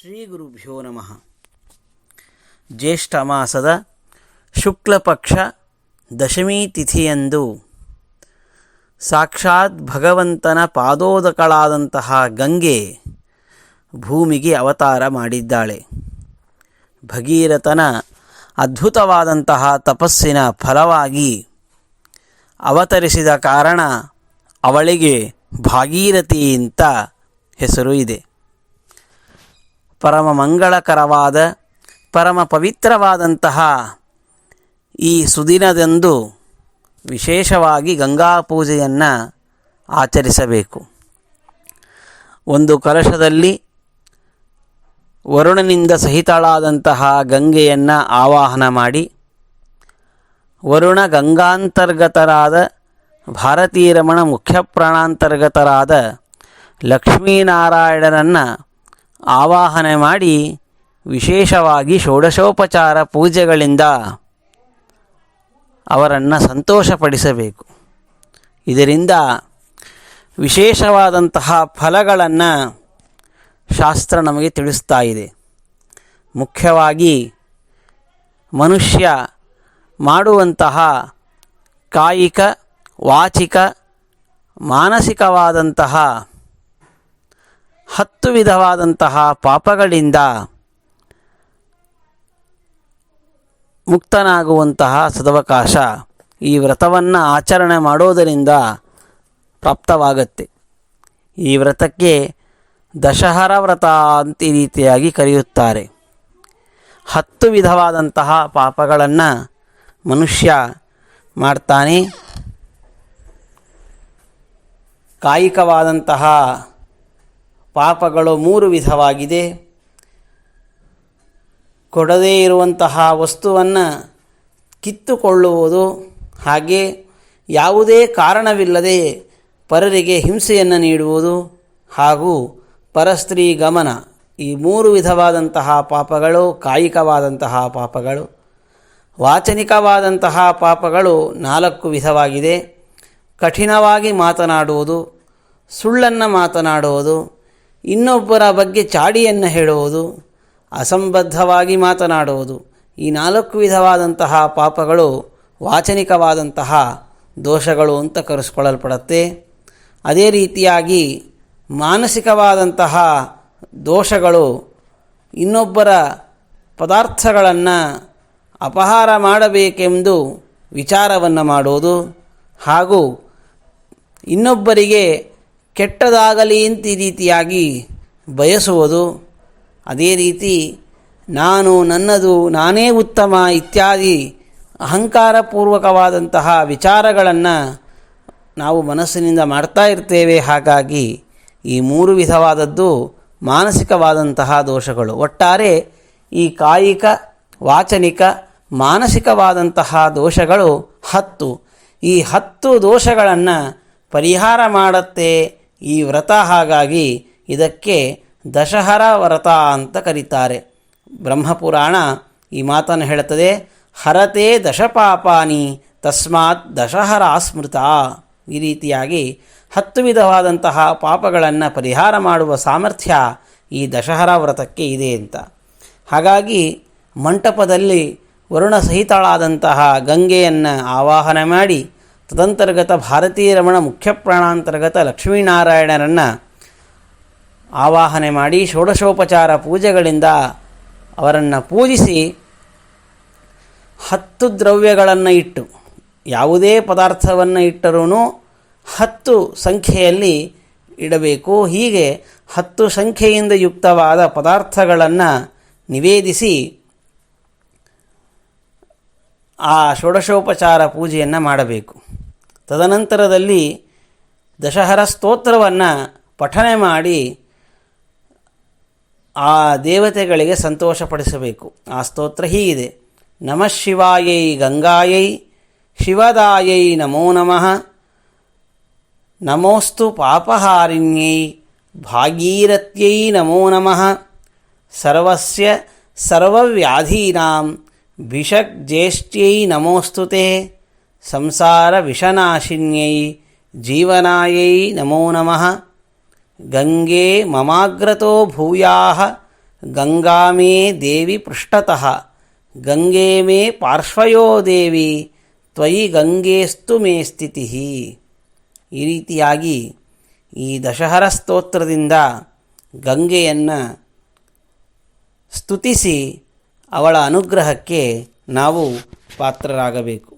ಶ್ರೀ ಗುರುಭ್ಯೋ ನಮಃ. ಜ್ಯೇಷ್ಠ ಮಾಸದ ಶುಕ್ಲಪಕ್ಷ ದಶಮೀ ತಿಥಿಯಂದು ಸಾಕ್ಷಾತ್ ಭಗವಂತನ ಪಾದೋದಕಳಾದಂತಹ ಗಂಗೆ ಭೂಮಿಗೆ ಅವತಾರ ಮಾಡಿದ್ದಾಳೆ. ಭಗೀರಥನ ಅದ್ಭುತವಾದಂತಹ ತಪಸ್ಸಿನ ಫಲವಾಗಿ ಅವತರಿಸಿದ ಕಾರಣ ಅವಳಿಗೆ ಭಾಗೀರಥಿ ಅಂತ ಹೆಸರು ಇದೆ. ಪರಮ ಮಂಗಳಕರವಾದ ಪರಮ ಪವಿತ್ರವಾದಂತಹ ಈ ಸುದಿನದಂದು ವಿಶೇಷವಾಗಿ ಗಂಗಾ ಪೂಜೆಯನ್ನು ಆಚರಿಸಬೇಕು. ಒಂದು ಕಲಶದಲ್ಲಿ ವರುಣನಿಂದ ಸಹಿತಳಾದಂತಹ ಗಂಗೆಯನ್ನು ಆವಾಹನ ಮಾಡಿ, ವರುಣ ಗಂಗಾಂತರ್ಗತರಾದ ಭಾರತೀರಮಣ ಮುಖ್ಯ ಪ್ರಾಣಾಂತರ್ಗತರಾದ ಲಕ್ಷ್ಮೀನಾರಾಯಣನನ್ನು ಆವಾಹನೆ ಮಾಡಿ ವಿಶೇಷವಾಗಿ ಷೋಡಶೋಪಚಾರ ಪೂಜೆಗಳಿಂದ ಅವರನ್ನು ಸಂತೋಷಪಡಿಸಬೇಕು. ಇದರಿಂದ ವಿಶೇಷವಾದಂತಹ ಫಲಗಳನ್ನು ಶಾಸ್ತ್ರ ನಮಗೆ ತಿಳಿಸ್ತಾ ಇದೆ. ಮುಖ್ಯವಾಗಿ ಮನುಷ್ಯ ಮಾಡುವಂತಹ ಕಾಯಿಕ, ವಾಚಿಕ, ಮಾನಸಿಕವಾದಂತಹ 10 ವಿಧವಾದಂತಹ ಪಾಪಗಳಿಂದ ಮುಕ್ತನಾಗುವಂತಹ ಸದವಕಾಶ ಈ ವ್ರತವನ್ನು ಆಚರಣೆ ಮಾಡೋದರಿಂದ ಪ್ರಾಪ್ತವಾಗತ್ತೆ. ಈ ವ್ರತಕ್ಕೆ ದಶಹರ ವ್ರತ ಅಂತ ಈ ರೀತಿಯಾಗಿ ಕರೆಯುತ್ತಾರೆ. 10 ವಿಧವಾದಂತಹ ಪಾಪಗಳನ್ನು ಮನುಷ್ಯ ಮಾಡ್ತಾನೆ. ಕಾಯಿಕವಾದಂತಹ ಪಾಪಗಳು 3 ವಿಧವಾಗಿದೆ. ಕೊಡದೇ ಇರುವಂತಹ ವಸ್ತುವನ್ನು ಕಿತ್ತುಕೊಳ್ಳುವುದು, ಹಾಗೆ ಯಾವುದೇ ಕಾರಣವಿಲ್ಲದೆ ಪರರಿಗೆ ಹಿಂಸೆಯನ್ನು ನೀಡುವುದು, ಹಾಗೂ ಪರಸ್ತ್ರೀ ಗಮನ. ಈ 3 ವಿಧವಾದಂತಹ ಪಾಪಗಳು ಕಾಯಿಕವಾದಂತಹ ಪಾಪಗಳು. ವಾಚನಿಕವಾದಂತಹ ಪಾಪಗಳು 4 ವಿಧವಾಗಿದೆ. ಕಠಿಣವಾಗಿ ಮಾತನಾಡುವುದು, ಸುಳ್ಳನ್ನು ಮಾತನಾಡುವುದು, ಇನ್ನೊಬ್ಬರ ಬಗ್ಗೆ ಚಾಡಿಯನ್ನು ಹೇಳುವುದು, ಅಸಂಬದ್ಧವಾಗಿ ಮಾತನಾಡುವುದು. ಈ 4 ವಿಧವಾದಂತಹ ಪಾಪಗಳು ವಾಚನಿಕವಾದಂತಹ ದೋಷಗಳು ಅಂತ ಕರೆಸಿಕೊಳ್ಳಲ್ಪಡುತ್ತೆ. ಅದೇ ರೀತಿಯಾಗಿ ಮಾನಸಿಕವಾದಂತಹ ದೋಷಗಳು ಇನ್ನೊಬ್ಬರ ಪದಾರ್ಥಗಳನ್ನು ಅಪಹಾರ ಮಾಡಬೇಕೆಂದು ವಿಚಾರವನ್ನು ಮಾಡುವುದು, ಹಾಗೂ ಇನ್ನೊಬ್ಬರಿಗೆ ಕೆಟ್ಟದಾಗಲಿ ಅಂತ ಈ ರೀತಿಯಾಗಿ ಬಯಸುವುದು. ಅದೇ ರೀತಿ ನಾನು, ನನ್ನದು, ನಾನೇ ಉತ್ತಮ ಇತ್ಯಾದಿ ಅಹಂಕಾರಪೂರ್ವಕವಾದಂತಹ ವಿಚಾರಗಳನ್ನು ನಾವು ಮನಸ್ಸಿನಿಂದ ಮಾಡ್ತಾ ಇರ್ತೇವೆ. ಹಾಗಾಗಿ ಈ 3 ವಿಧವಾದದ್ದು ಮಾನಸಿಕವಾದಂತಹ ದೋಷಗಳು. ಒಟ್ಟಾರೆ ಈ ಕಾಯಿಕ, ವಾಚನಿಕ, ಮಾನಸಿಕವಾದಂತಹ ದೋಷಗಳು 10. ಈ 10 ದೋಷಗಳನ್ನು ಪರಿಹಾರ ಮಾಡುತ್ತೆ ಈ ವ್ರತ. ಹಾಗಾಗಿ ಇದಕ್ಕೆ ದಶಹರ ವ್ರತ ಅಂತ ಕರೀತಾರೆ. ಬ್ರಹ್ಮಪುರಾಣ ಈ ಮಾತನ್ನು ಹೇಳುತ್ತದೆ, ಹರತೆ ದಶಪಾಪಾನಿ ತಸ್ಮಾತ್ ದಶಹರ ಸ್ಮೃತ. ಈ ರೀತಿಯಾಗಿ 10 ವಿಧವಾದಂತಹ ಪಾಪಗಳನ್ನು ಪರಿಹಾರ ಮಾಡುವ ಸಾಮರ್ಥ್ಯ ಈ ದಶಹರ ವ್ರತಕ್ಕೆ ಇದೆ ಅಂತ. ಹಾಗಾಗಿ ಮಂಟಪದಲ್ಲಿ ವರುಣ ಸಹಿತಳಾದಂತಹ ಗಂಗೆಯನ್ನು ಆವಾಹನೆ ಮಾಡಿ, ತದಂತರ್ಗತ ಭಾರತೀರಮಣ ಮುಖ್ಯ ಪ್ರಾಣಾಂತರ್ಗತ ಲಕ್ಷ್ಮೀನಾರಾಯಣರನ್ನು ಆವಾಹನೆ ಮಾಡಿ ಷೋಡಶೋಪಚಾರ ಪೂಜೆಗಳಿಂದ ಅವರನ್ನು ಪೂಜಿಸಿ 10 ದ್ರವ್ಯಗಳನ್ನು ಇಟ್ಟು, ಯಾವುದೇ ಪದಾರ್ಥವನ್ನು ಇಟ್ಟರೂ 10 ಸಂಖ್ಯೆಯಲ್ಲಿ ಇಡಬೇಕು. ಹೀಗೆ 10 ಸಂಖ್ಯೆಯಿಂದ ಯುಕ್ತವಾದ ಪದಾರ್ಥಗಳನ್ನು ನಿವೇದಿಸಿ ಆ ಷೋಡಶೋಪಚಾರ ಪೂಜೆಯನ್ನು ಮಾಡಬೇಕು. ತದನಂತರದಲ್ಲಿ ದಶಹರ ಸ್ತೋತ್ರವನ್ನು ಪಠನೆ ಮಾಡಿ ಆ ದೇವತೆಗಳಿಗೆ ಸಂತೋಷಪಡಿಸಬೇಕು. ಆ ಸ್ತೋತ್ರ ಹೀಗಿದೆ: ನಮಃ ಶಿವಾಯೈ ಗಂಗಾಯೈ ಶಿವದಾಯೈ ನಮೋ ನಮಃ, ನಮೋಸ್ತು ಪಾಪಹಾರಿಣ್ಯೈ ಭಾಗೀರಥ್ಯೈ ನಮೋ ನಮಃ, ಸರ್ವಸ್ಯ ಸರ್ವವ್ಯಾಧೀನಾಂ ಭಿಷಗ್ಜ್ಯೇಷ್ಠ್ಯೈ ನಮೋಸ್ತುತೆ, ಸಂಸಾರ ವಿಷನಾಶಿನ್ಯೈ ಜೀವನಾಯೈ ನಮೋ ನಮಃ, ಗಂಗೆ ಮಮಾಗ್ರತೋ ಭೂಯಾಃ ಗಂಗಾ ಮೇ ದೇವಿ ಪೃಷ್ಠತಃ ಗಂಗೆ ಮೇ ಪಾರ್ಶ್ವಯೋ ದೇವಿ ತ್ವಯಿ ಗಂಗೆಸ್ತು ಮೇ ಸ್ಥಿತಿ. ಈ ರೀತಿಯಾಗಿ ಈ ದಶಹರ ಸ್ತೋತ್ರದಿಂದ ಗಂಗೆಯನ್ನು ಸ್ತುತಿಸಿ ಅವಳ ಅನುಗ್ರಹಕ್ಕೆ ನಾವು ಪಾತ್ರರಾಗಬೇಕು.